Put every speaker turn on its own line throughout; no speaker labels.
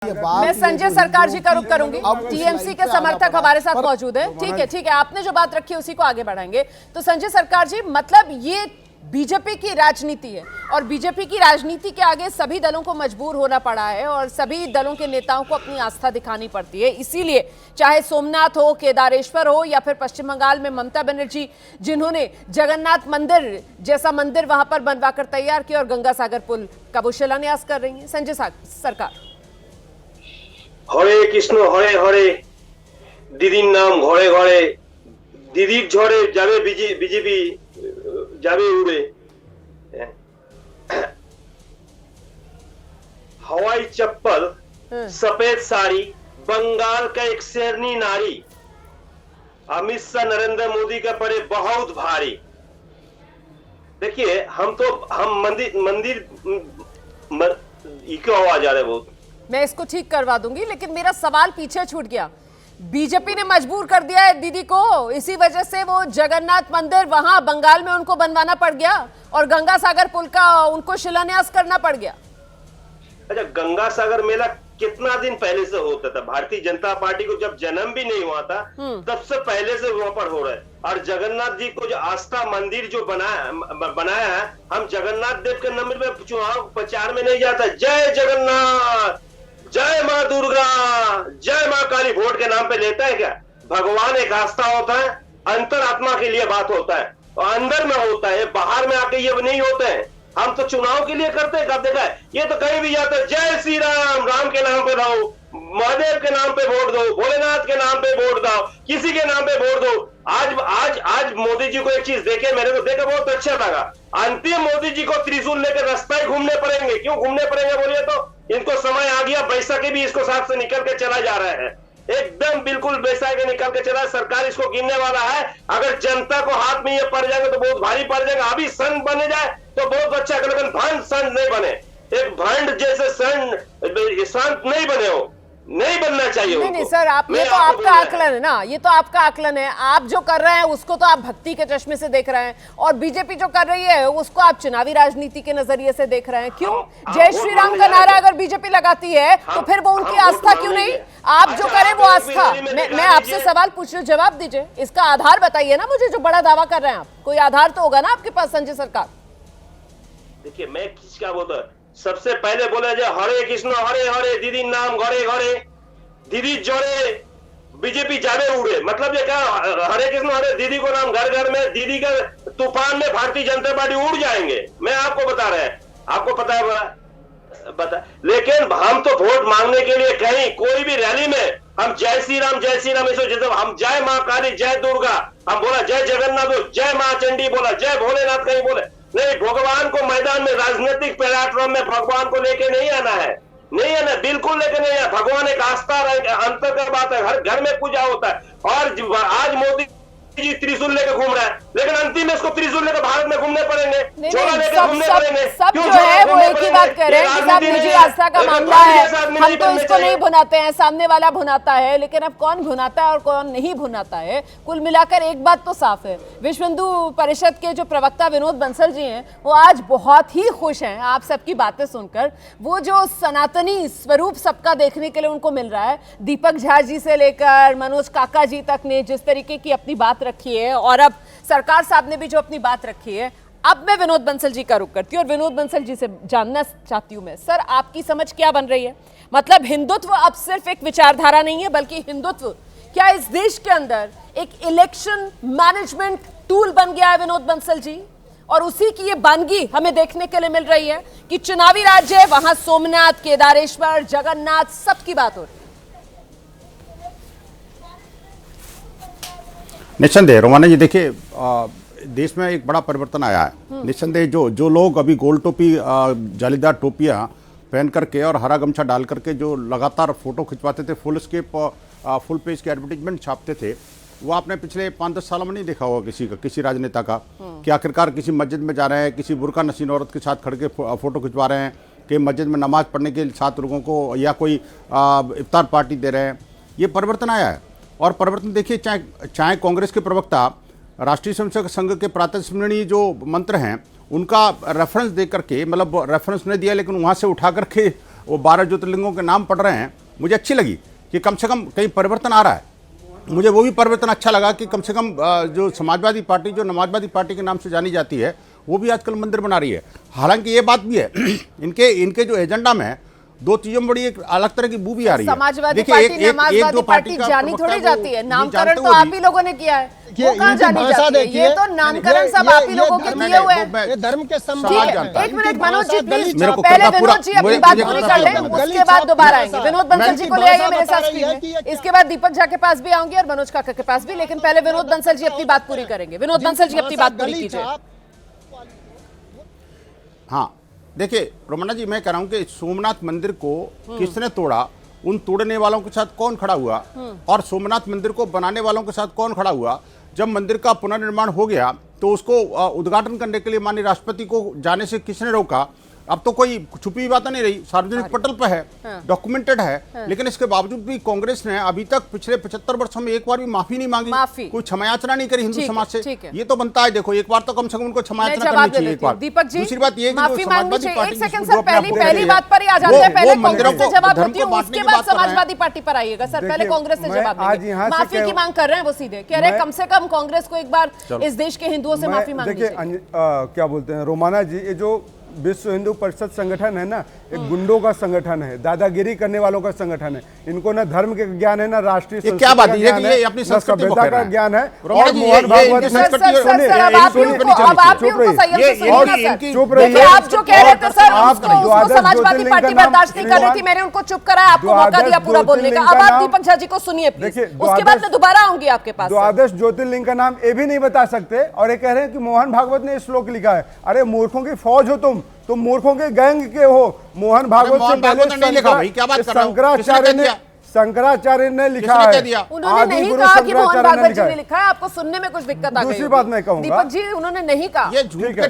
मैं संजय सरकार जी का रुख करूंगी। टीएमसी के समर्थक हमारे साथ मौजूद है। ठीक है, आपने जो बात रखी उसी को आगे बढ़ाएंगे। तो संजय सरकार जी, मतलब ये बीजेपी की राजनीति है और बीजेपी की राजनीति के आगे सभी दलों को मजबूर होना पड़ा है और सभी दलों के नेताओं को अपनी आस्था दिखानी पड़ती है। इसीलिए चाहे सोमनाथ हो, केदारेश्वर हो या फिर पश्चिम बंगाल में ममता बनर्जी, जिन्होंने जगन्नाथ मंदिर जैसा मंदिर वहां पर बनवा कर तैयार किया और गंगा सागर पुल का वो शिलान्यास कर रही है। संजय सरकार।
हरे कृष्ण हरे हरे, दीदीर नाम घरे घरे, दीदीर झड़े जावे बीजेपी जावे उड़े। हवाई चप्पल, सफेद साड़ी, बंगाल का एक शेरनी नारी, अमित शाह नरेंद्र मोदी का पड़े बहुत भारी। देखिए, हम मंदिर क्यों आवाज आ रहा है बहुत।
मैं इसको ठीक करवा दूंगी, लेकिन मेरा सवाल पीछे छूट गया। बीजेपी ने मजबूर कर दिया है दीदी को, इसी वजह से वो जगन्नाथ मंदिर वहां बंगाल में उनको बनवाना पड़ गया और गंगा सागर पुल का उनको शिलान्यास करना पड़ गया।
अच्छा, गंगा सागर मेला कितना दिन पहले से होता था? भारतीय जनता पार्टी को जब जन्म भी नहीं हुआ था तब से पहले से वहां पर हो रहा है। और जगन्नाथ जी को जो आस्था मंदिर जो बनाया है, हम जगन्नाथ देव के नंबर में चुनाव प्रचार में नहीं जाता। जय जगन्नाथ, जय माँ दुर्गा, जय माँ काली वोट के नाम पे लेता है क्या? भगवान एक आस्था होता है, अंतरात्मा के लिए बात होता है और अंदर में होता है, बाहर में आके ये नहीं होते हैं। हम तो चुनाव के लिए करते हैं। कब देखा है? ये तो कहीं भी जाता है, जय श्री राम, राम के नाम पे दो, महादेव के नाम पे वोट दो, भोलेनाथ के नाम पे वोट दो, किसी के नाम पे वोट दो। आज मोदी जी को एक चीज देखे, मैंने तो देखा, बहुत अच्छा लगा। अंतिम मोदी जी को त्रिशूल लेकर रास्ता ही घूमने पड़ेंगे। क्यों घूमने पड़ेंगे बोलिए तो? इनको समय आ गया, बैसाखी भी इसको साथ से निकल के चला जा रहा है, एकदम बिल्कुल बैसाखी निकल के चला। सरकार इसको गिनने वाला है। अगर जनता को हाथ में ये पड़ जाएगा तो बहुत भारी पड़ जाएगा। अभी संत बने जाए तो बहुत अच्छा, लेकिन भंड संत नहीं बने। एक भंड जैसे संत नहीं बने, हो नहीं बनना चाहिए।
नहीं सर, ये तो आपका आकलन है ना, ये तो आपका आकलन है। आप जो कर रहे हैं उसको तो आप भक्ति के चश्मे से देख रहे हैं और बीजेपी जो कर रही है उसको आप चुनावी राजनीति के नजरिए से देख रहे हैं। क्यों? जय श्री राम का नारा अगर बीजेपी लगाती है तो फिर वो उनकी आस्था क्यों नहीं? आप जो करें वो आस्था। मैं आपसे सवाल पूछ रही हूँ, जवाब दीजिए। इसका आधार बताइए ना मुझे, जो बड़ा दावा कर रहे हैं आप। कोई आधार तो होगा ना आपके पास संजय सरकार।
देखिए, मैं किसका बोलता, सबसे पहले बोले जो हरे कृष्ण हरे हरे, दीदी नाम घरे घरे, दीदी जोड़े बीजेपी जावे उड़े। मतलब ये क्या? हरे कृष्ण हरे, दीदी को नाम घर घर में, दीदी का तूफान में भारतीय जनता पार्टी उड़ जाएंगे। मैं आपको बता रहे हैं, आपको पता है बता। लेकिन हम तो वोट मांगने के लिए कहीं कोई भी रैली में हम जय श्री राम ऐसे, जैसे हम जय माँ काली, जय दुर्गा, हम बोला जय जगन्नाथ, जय माँ चंडी बोला, जय भोलेनाथ कहीं बोले नहीं। भगवान को मैदान में, राजनीतिक प्लेटफॉर्म में भगवान को लेके नहीं आना है, नहीं है ना, बिल्कुल लेके नहीं है। भगवान एक आस्था अंतर का बात है, हर घर में पूजा होता है। और आज मोदी जी त्रिशूल लेके घूम रहा है, लेकिन अंतिम में इसको त्रिशूल लेकर भारत में घूमने पड़ेंगे, झोला लेकर घूमने पड़ेंगे।
सब जो है वो एक ही बात कह रहे हैं कि साहब निजी आस्था का मामला है, हम तो इसको नहीं भुनाते हैं, सामने वाला भुनाता है। लेकिन अब कौन भुनाता है और कौन नहीं भुनाता है, कुल मिलाकर एक बात तो साफ है। विश्व हिंदू परिषद के जो प्रवक्ता विनोद बंसल जी हैं, वो आज बहुत ही खुश हैं आप सबकी बातें सुनकर। वो जो सनातनी स्वरूप सबका देखने के लिए उनको मिल रहा है, दीपक झा जी से लेकर मनोज काका जी तक ने जिस तरीके की अपनी बात रखी है और अब सरकार साहब ने भी जो अपनी बात रखी है। अब मैं विनोद बंसल जी का रुख करती हूँ और विनोद बंसल जी से जानना चाहती हूँ मैं, सर आपकी समझ क्या बन रही है? मतलब हिंदुत्व अब सिर्फ एक विचारधारा नहीं है, बल्कि हिंदुत्व क्या इस देश के अंदर एक इलेक्शन मैनेजमेंट टूल बन गया है विनोद बंसल जी? और उसी की ये बानगी हमें देखने के लिए मिल रही है कि चुनावी राज्य है, वहां सोमनाथ, केदारेश्वर, जगन्नाथ सबकी बात हो रही है।
निस्संदेह रोमाना जी, देखिए देश में एक बड़ा परिवर्तन आया है। निस्संदेह जो लोग अभी गोल टोपी, जालीदार टोपियां पहन करके और हरा गमछा डाल करके जो लगातार फोटो खिंचवाते थे, फुल स्केप फुल पेज के एडवर्टीजमेंट छापते थे, वो आपने पिछले 5-10 सालों में नहीं देखा होगा किसी राजनेता का कि आखिरकार किसी मस्जिद में जा रहे हैं, किसी बुर्का नशीन औरत के साथ खड़ के फोटो खिंचवा रहे हैं, कि मस्जिद में नमाज पढ़ने के साथ लोगों को या कोई इफ्तार पार्टी दे रहे हैं। ये परिवर्तन आया है। और परिवर्तन देखिए, चाहे कांग्रेस के प्रवक्ता राष्ट्रीय स्वयंसेवक संघ के प्रातःस्मरणीय जो मंत्र हैं उनका रेफरेंस दे करके, मतलब रेफरेंस नहीं दिया लेकिन वहाँ से उठा करके वो 12 ज्योतिर्लिंगों के नाम पढ़ रहे हैं, मुझे अच्छी लगी कि कम से कम कहीं परिवर्तन आ रहा है। मुझे वो भी परिवर्तन अच्छा लगा कि कम से कम जो समाजवादी पार्टी, जो नमाजवादी पार्टी के नाम से जानी जाती है, वो भी आजकल मंदिर बना रही है। हालांकि ये बात भी है इनके जो एजेंडा में है, दो चीजों में बड़ी एक अलग तरह की बू भी आ रही है।
समाजवादी पार्टी, नमाजवादी पार्टी जानी थोड़ी जाती है, नामकरण तो आप ही लोगों ने किया है, वो कहाँ जानी जाती है? ये तो नामकरण सब आप ही लोगों के किए हुए हैं।
धर्म के
एक मिनट मनोज जी प्लीज, पहले विनोद जी अपनी बात पूरी कर लें, उसके बाद दोबारा आएंगे। विनोद बंसल जी को ले आइए मेरे साथ स्क्रीन में, इसके बाद दीपक झा के पास भी आऊंगी और मनोज काका के पास भी, लेकिन पहले विनोद बंसल जी अपनी बात पूरी करेंगे। विनोद बंसल जी अपनी बात पूरी कीजिए।
हाँ देखिए रोमन्ना जी, मैं कह रहा हूं कि सोमनाथ मंदिर को किसने तोड़ा, उन तोड़ने वालों के साथ कौन खड़ा हुआ और सोमनाथ मंदिर को बनाने वालों के साथ कौन खड़ा हुआ। जब मंदिर का पुनर्निर्माण हो गया तो उसको उद्घाटन करने के लिए माननीय राष्ट्रपति को जाने से किसने रोका। अब तो कोई छुपी बात नहीं रही, सार्वजनिक पटल पर है, डॉक्यूमेंटेड है। लेकिन इसके बावजूद भी कांग्रेस ने अभी तक पिछले 75 वर्षों में एक बार भी माफी नहीं मांगी, कोई क्षमायाचना नहीं करी हिंदू समाज से। ये तो बनता है, देखो एक बार तो कम से कम उनको क्षमायाचना करनी चाहिए एक बार।
दीपक जी,
दूसरी बात ये
माफी मांगनी चाहिए। एक सेकंड सर, पहली बात पर ही आ जाते हैं, पहले कांग्रेस से जवाब देती हूँ, उसके बाद समाजवादी पार्टी पर आइएगा। सर पहले कांग्रेस से जवाब देंगे। माफी की मांग कर रहे हैं वो सीधे, कह रहे हैं कम से कम कांग्रेस को एक बार इस देश के हिंदुओं से माफी मांगनी चाहिए।
क्या बोलते हैं रोमाना जी, ये जो विश्व हिंदू परिषद संगठन है ना, एक गुंडों का संगठन है, दादागिरी करने वालों का संगठन है। इनको ना धर्म के ज्ञान है, ना राष्ट्रीय
क्या बात है, ये अपनी संस्कृति
सभ्यता का ज्ञान है।
और मोहन भागवत चुप रहिए, आप जो कह रहे थे सर, उसको समाजवादी पार्टी बर्दाश्त नहीं कर रही थी, मैंने उनको चुप कराया, आपको मौका दिया पूरा बोलने का। अब आप दीपक झा जी को सुनिए प्लीज, उसके बाद मैं दोबारा आऊंगी आपके पास।
द्वादश ज्योतिर्लिंग का नाम ये भी नहीं बता सकते और ये कह रहे हैं कि मोहन भागवत ने श्लोक लिखा है। अरे मूर्खों की फौज हो तुम मूर्खों के गैंग के हो। मोहन भागवत से पहले शंकराचार्य ने लिखा है।
उन्होंने नहीं कहा कि मोहन भागवत जी ने लिखा है, आपको सुनने में कुछ दिक्कत आ गई।
दूसरी बात मैं कहूंगा
दीपक जी, उन्होंने नहीं कहा।
ठीक
है,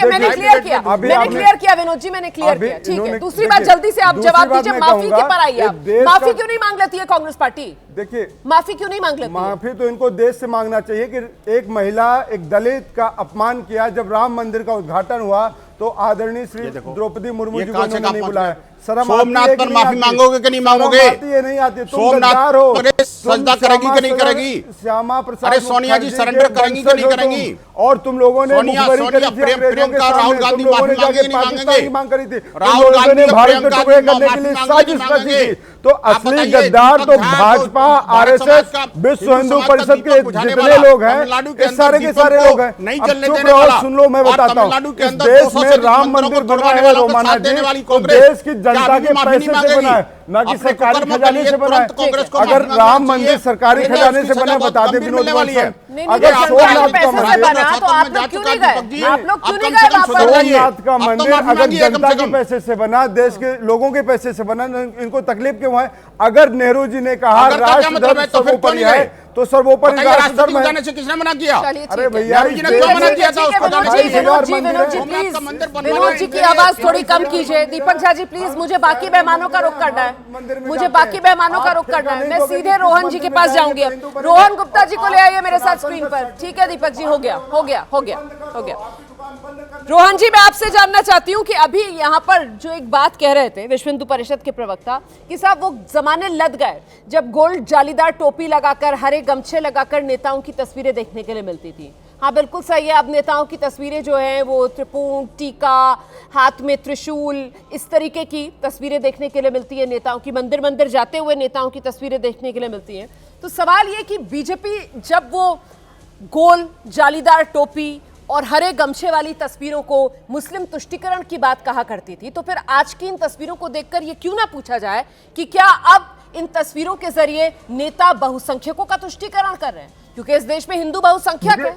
मैंने क्लियर किया विनोद जी, मैंने क्लियर किया। ठीक है, दूसरी बात जल्दी से आप जवाब दीजिए, माफी के पर आइए। माफी क्यों नहीं मांग लेती है कांग्रेस पार्टी?
देखिए,
माफी क्यों नहीं मांग लेती?
माफी तो इनको देश से मांगना चाहिए कि एक महिला, एक दलित का अपमान किया। जब राम मंदिर का उद्घाटन हुआ तो आदरणीय श्री द्रौपदी मुर्मू जी को उन्होंने नहीं बुलाया।
सोमनाथ पर माफी मांगोगे कि नहीं मांगोगे?
ये नहीं आती,
सोमनाथ पर सजदा करेगी कि नहीं करेगी?
श्यामा प्रसाद,
अरे सोनिया जी सरेंडर करेंगी कि नहीं करेंगी?
और तुम लोगों ने
प्रियंका राहुल गांधी माफी मांगेगी नहीं मांगेंगे?
मांग करी थी,
राहुल गांधी ने
भारत को टुकड़े करने के लिए साजिश रची थी। तो असली गद्दार तो भाजपा, आरएसएस, विश्व हिंदू परिषद के जितने लोग हैं, सारे के सारे लोग हैं। सुन लो, मैं बताता हूँ, इस देश में राम मंदिर बना है रोमाना जी, तो देश की जनता के पैसे से बना है, ना कि सरकारी खजाने से बना है। अगर राम मंदिर सरकारी खजाने से बना, बता दे विनोद बंसल, अगर सोमनाथ का मंदिर,
तो आप लोग क्यों नहीं गए? आप लोग क्यों नहीं गए वहां पर?
सोमनाथ का मंदिर अगर जनता के पैसे से बना, देश के लोगों के पैसे से बना, इनको तकलीफ क्यों है? अगर नेहरू जी ने कहा राष्ट्र धर्म सर्वोपरि है, तो सर्वोपरि राष्ट्र धर्म है।
किसने मना किया?
अरे भैया,
विनोद जी की आवाज थोड़ी कम कीजिए। दीपक झा जी प्लीज, मुझे बाकी मेहमानों का रुख करना है, मुझे बाकी मेहमानों का रुख करना है। मैं सीधे रोहन जी के पास जाऊंगी। अब रोहन गुप्ता जी को ले आइए मेरे साथ स्क्रीन पर। ठीक है दीपक जी, हो गया। रोहन जी, मैं आपसे जानना चाहती हूं कि अभी यहाँ पर जो एक बात कह रहे थे विश्व हिंदू परिषद के प्रवक्ता कि साहब वो जमाने लद गए जब गोल्ड जालीदार टोपी लगाकर, हरे गमछे लगाकर नेताओं की तस्वीरें देखने के लिए मिलती थी। हाँ बिल्कुल सही है, अब नेताओं की तस्वीरें जो है वो त्रिपुंड, टीका, हाथ में त्रिशूल, इस तरीके की तस्वीरें देखने के लिए मिलती है। नेताओं की मंदिर जाते हुए नेताओं की तस्वीरें देखने के लिए मिलती हैं। तो सवाल ये कि बीजेपी जब वो गोल जालीदार टोपी और हरे गमछे वाली तस्वीरों को मुस्लिम तुष्टीकरण की बात कहा करती थी, तो फिर आज की इन तस्वीरों को देखकर ये क्यों ना पूछा जाए कि क्या अब इन तस्वीरों के जरिए नेता बहुसंख्यकों का तुष्टीकरण कर रहे हैं? क्योंकि इस देश में हिंदू बहुसंख्यक है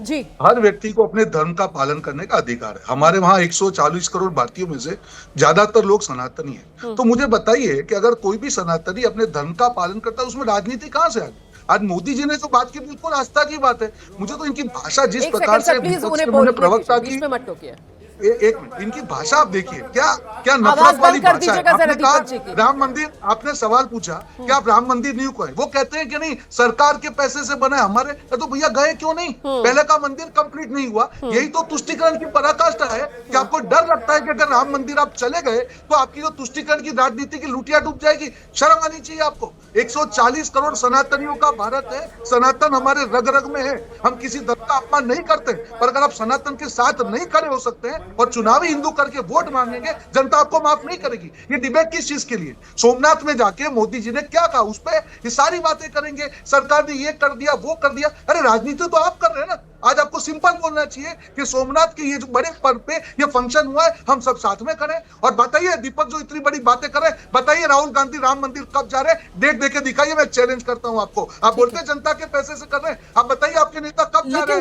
जी।
हर व्यक्ति को अपने धर्म का पालन करने का अधिकार है। हमारे वहाँ 140 करोड़ भारतीयों में से ज्यादातर लोग सनातनी हैं। तो मुझे बताइए कि अगर कोई भी सनातनी अपने धर्म का पालन करता है, उसमें राजनीति कहाँ से आ गई? आज मोदी जी ने तो बात की, बिल्कुल आस्था की बात है। मुझे तो इनकी भाषा जिस प्रकार से प्रवक्ता की एक मिनट, इनकी भाषा आप देखिए, क्या क्या
आवाज
नफरत वाली
बंद कर
भाषा है।
दीजिएगा जरा
आपने कहा
दीपक जी की।
राम मंदिर, आपने सवाल पूछा कि आप राम मंदिर नहीं गए, वो कहते हैं कि नहीं सरकार के पैसे से बना है हमारे, तो भैया गए क्यों नहीं? पहले का मंदिर कंप्लीट नहीं हुआ, यही तो तुष्टिकरण की पराकाष्ठा है कि आपको डर लगता है कि अगर राम मंदिर आप चले गए तो आपकी जो तुष्टिकरण की राजनीति की लुटिया डूब जाएगी। शर्म आनी चाहिए आपको। 140 करोड़ सनातनियों का भारत है, सनातन हमारे रग रग में है, हम किसी धर्म का अपमान नहीं करते, पर अगर आप सनातन के साथ नहीं खड़े हो सकते हैं और चुनावी हिंदू करके वोट मांगेंगे, जनता आपको माफ नहीं करेगी। ये डिबेट किस चीज के लिए? सोमनाथ में जाके मोदी जी ने क्या कहा, उस पर ये सारी बातें करेंगे, सरकार ने ये कर दिया वो कर दिया। अरे राजनीति तो आप कर रहे हैं ना। आज आपको सिंपल बोलना चाहिए कि सोमनाथ के ये जो बड़े पर्व पे ये फंक्शन हुआ है, हम सब साथ में खड़े। और बताइए दीपक जो इतनी बड़ी बातें कर रहे हैं, बताइए राहुल गांधी राम मंदिर कब जा रहे हैं, डेट देके दिखाइए, मैं चैलेंज करता हूं आपको। आप बोलते हैं जनता के पैसे से कर रहे हैं, आप बताइए आपके नेता कब जा रहे
लेकिन
हैं?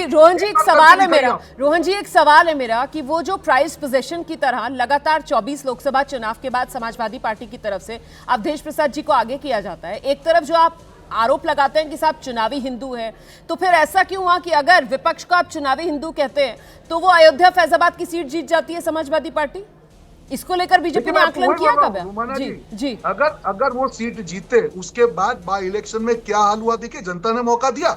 रोहन जी एक सवाल है मेरा, रोहन जी एक सवाल है मेरा कि वो जो प्राइज पोजीशन की तरह लगातार 24 लोकसभा चुनाव के बाद समाजवादी पार्टी की तरफ से अवधेश प्रसाद जी को आगे किया जाता है, एक तरफ जो आप आरोप लगाते हैं कि साहब चुनावी हिंदू है, तो फिर ऐसा क्यों हुआ कि अगर विपक्ष को आप चुनावी हिंदू कहते हैं तो वो अयोध्या फैजाबाद की सीट जीत जाती है समाजवादी पार्टी? इसको लेकर बीजेपी ने आकलन किया कब है? जी
अगर वो सीट जीते, उसके बाद बाई इलेक्शन में क्या हाल हुआ देखिए, जनता ने मौका दिया।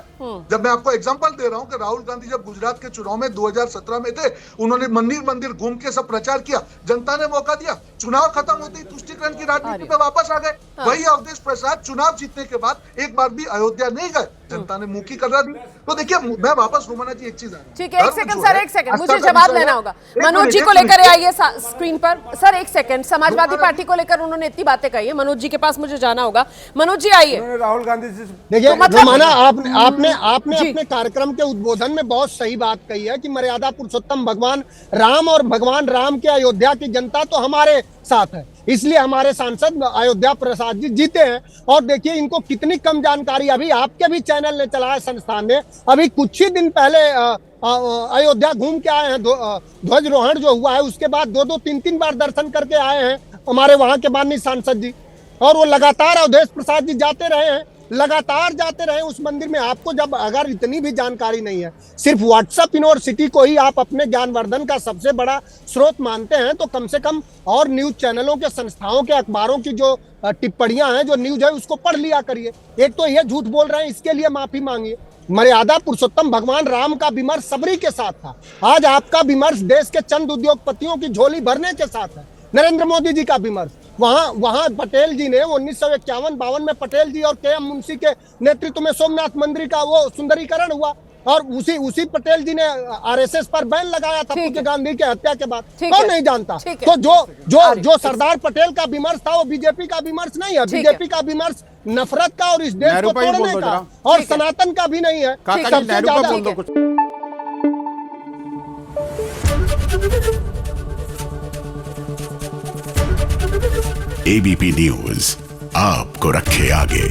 जब मैं आपको एग्जांपल दे रहा हूं कि राहुल गांधी जब गुजरात के चुनाव में 2017 में थे, उन्होंने मंदिर मंदिर घूम के सब प्रचार किया, जनता ने मौका दिया। चुनाव खत्म होते ही तुष्टिकरण की राजनीति पे वापस आ गए। वही अवधेश प्रसाद चुनाव जीतने के बाद एक बार भी अयोध्या नहीं गए, जनता ने मुंह की करा दी। तो देखिए मैं वापस रोमाना जी एक चीज आ,
ठीक है, एक सेकंड सर, एक सेकंड मुझे जवाब लेना होगा। मनोज जी को लेकर आइए स्क्रीन पर सर, एक सेकंड। समाजवादी पार्टी को लेकर उन्होंने इतनी बातें कही है, मनोज जी के पास मुझे जाना होगा। मनोज जी आइए।
राहुल गांधी जी
देखिए,
मतलब
रोमाना आपने अपने कार्यक्रम के उद्बोधन में बहुत सही बात कही है कि मर्यादा पुरुषोत्तम भगवान राम और भगवान राम के अयोध्या की जनता तो हमारे साथ है, इसलिए हमारे सांसद अयोध्या प्रसाद जी जीते हैं। और देखिए इनको कितनी कम जानकारी, अभी आपके भी चैनल ने चलाया संस्थान ने, अभी कुछ ही दिन पहले अयोध्या घूम के आए हैं, ध्वजारोहण जो हुआ है उसके बाद 2-2, 3-3 बार दर्शन करके आए हैं हमारे वहां के माननीय सांसद जी। और वो लगातार अवधेश प्रसाद जी जाते रहे हैं, लगातार जाते रहे उस मंदिर में। आपको जब अगर इतनी भी जानकारी नहीं है, सिर्फ व्हाट्सएप यूनिवर्सिटी को ही आप अपने ज्ञानवर्धन का सबसे बड़ा स्रोत मानते हैं, तो कम से कम और न्यूज चैनलों के, संस्थाओं के, अखबारों की जो टिप्पणियां हैं, जो न्यूज है, उसको पढ़ लिया करिए। एक तो ये झूठ बोल रहे हैं, इसके लिए माफी मांगिए। मर्यादा पुरुषोत्तम भगवान राम का विमर्श सबरी के साथ था, आज आपका विमर्श देश के चंद उद्योगपतियों की झोली भरने के साथ है। नरेंद्र मोदी जी का विमर्श वहां पटेल जी ने 1951-52 में पटेल जी और के.एम. मुंशी के नेतृत्व में सोमनाथ मंदिर का वो सुंदरीकरण हुआ, और उसी पटेल जी ने आरएसएस पर बैन लगाया था पूज्य गांधी के हत्या के बाद। कौन नहीं जानता? तो जो सरदार पटेल का विमर्श था वो बीजेपी का विमर्श नहीं है। बीजेपी का विमर्श नफरत का और इस देश को तोड़ने का और सनातन का भी नहीं है। सबसे ज्यादा
एबीपी न्यूज आपको रखे आगे।